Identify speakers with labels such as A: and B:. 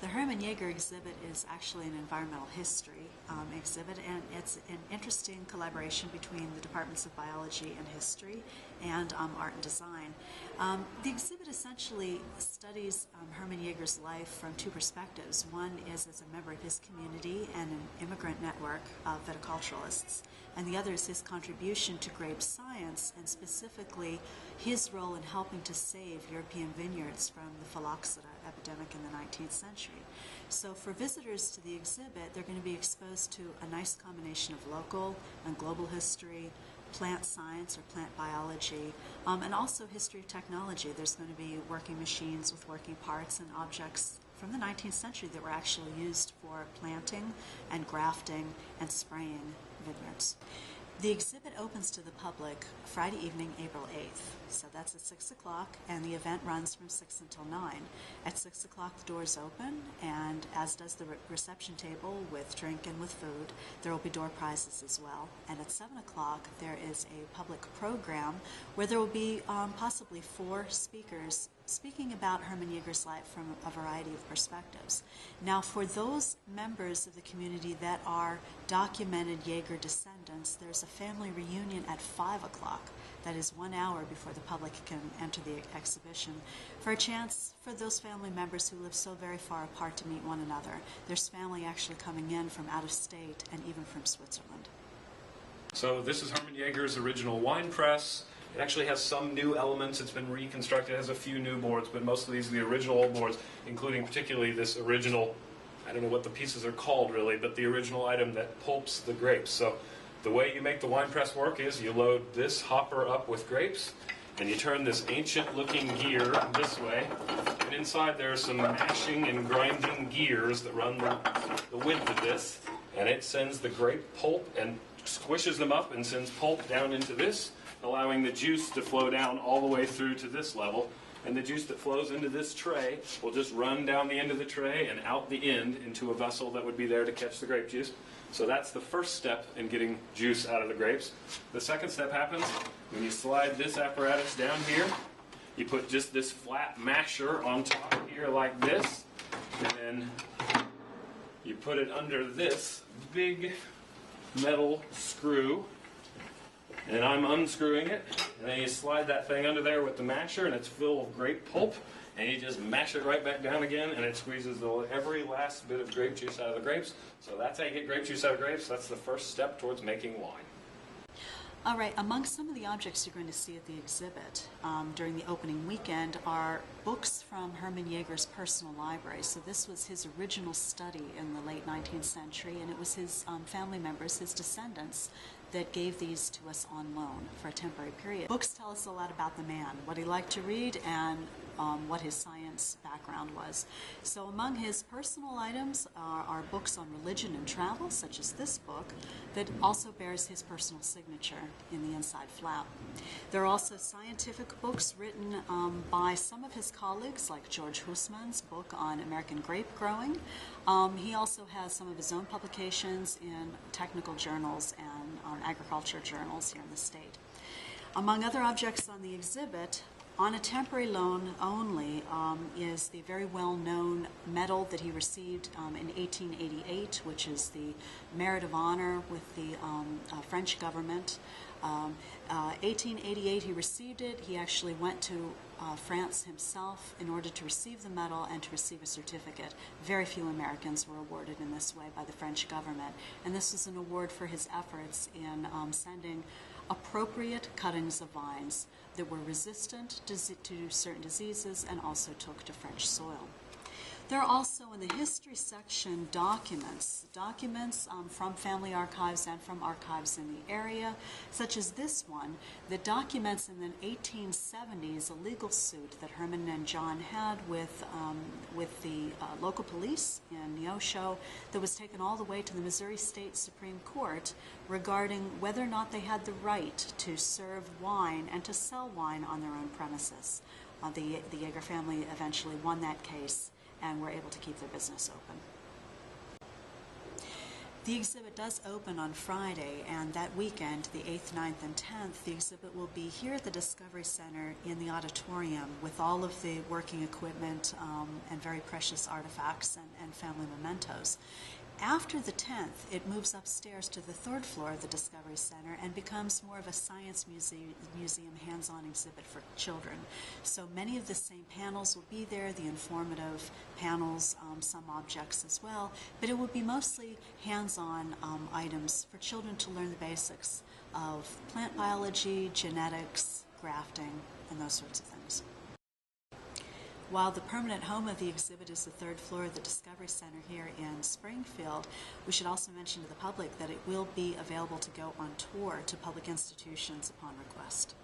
A: The Hermann Jaeger exhibit is actually an environmental history exhibit, and it's an interesting collaboration between the departments of biology and history and art and design. The exhibit essentially studies Hermann Jaeger's life from two perspectives. One is as a member of his community and an immigrant network of viticulturalists, and the other is his contribution to grape science, and specifically his role in helping to save European vineyards from the phylloxera epidemic in the 19th century. So for visitors to the exhibit, they're going to be exposed to a nice combination of local and global history, plant science or plant biology, and also history of technology. There's going to be working machines with working parts and objects from the 19th century that were actually used for planting and grafting and spraying vineyards. The exhibit opens to the public Friday evening, April 8th. So that's at 6 o'clock, and the event runs from 6 until 9. At 6 o'clock, the doors open, and as does the reception table with drink and with food. There will be door prizes as well. And at 7 o'clock, there is a public program where there will be possibly 4 speakers speaking about Hermann Jaeger's life from a variety of perspectives. Now, for those members of the community that are documented Jaeger descendants, there's a family reunion at 5 o'clock. That is 1 hour before the public can enter the exhibition, for a chance for those family members who live so very far apart to meet one another. There's family actually coming in from out of state and even from Switzerland.
B: So this is Hermann Jaeger's original wine press. It actually has some new elements. It's been reconstructed. It has a few new boards, but most of these are the original old boards, including particularly this original, I don't know what the pieces are called really, but the original item that pulps the grapes. So the way you make the wine press work is you load this hopper up with grapes, and you turn this ancient-looking gear this way, and inside there are some mashing and grinding gears that run the width of this, and it sends the grape pulp and squishes them up and sends pulp down into this, allowing the juice to flow down all the way through to this level. And the juice that flows into this tray will just run down the end of the tray and out the end into a vessel that would be there to catch the grape juice. So that's the first step in getting juice out of the grapes. The second step happens when you slide this apparatus down here. You put just this flat masher on top here like this, and then you put it under this big metal screw. And I'm unscrewing it, and then you slide that thing under there with the masher, and it's full of grape pulp, and you just mash it right back down again, and it squeezes every last bit of grape juice out of the grapes. So that's how you get grape juice out of grapes. That's the first step towards making wine.
A: All right, among some of the objects you're going to see at the exhibit during the opening weekend are books from Hermann Jaeger's personal library. So this was his original study in the late 19th century, and it was his family members, his descendants, that gave these to us on loan for a temporary period. Books tell us a lot about the man, what he liked to read, and what his science background was. So among his personal items are books on religion and travel, such as this book, that also bears his personal signature in the inside flap. There are also scientific books written by some of his colleagues, like George Hussmann's book on American grape growing. He also has some of his own publications in technical journals and agriculture journals here in the state. Among other objects on the exhibit, on a temporary loan only, is the very well-known medal that he received in 1888, which is the Merit of Honor with the French government. 1888 he received it. He actually went to France himself in order to receive the medal and to receive a certificate. Very few Americans were awarded in this way by the French government, and this was an award for his efforts in sending appropriate cuttings of vines that were resistant to certain diseases and also took to French soil. There are also in the history section documents from family archives and from archives in the area, such as this one that documents in the 1870s a legal suit that Hermann and John had with the local police in Neosho that was taken all the way to the Missouri State Supreme Court regarding whether or not they had the right to serve wine and to sell wine on their own premises. The Jaeger family eventually won that case and were able to keep their business open. The exhibit does open on Friday, and that weekend, the 8th, 9th, and 10th, the exhibit will be here at the Discovery Center in the auditorium with all of the working equipment and very precious artifacts and family mementos. After the 10th, it moves upstairs to the 3rd floor of the Discovery Center and becomes more of a science museum hands-on exhibit for children. So many of the same panels will be there, the informative panels, some objects as well, but it will be mostly hands-on items for children to learn the basics of plant biology, genetics, grafting, and those sorts of things. While the permanent home of the exhibit is the 3rd floor of the Discovery Center here in Springfield, we should also mention to the public that it will be available to go on tour to public institutions upon request.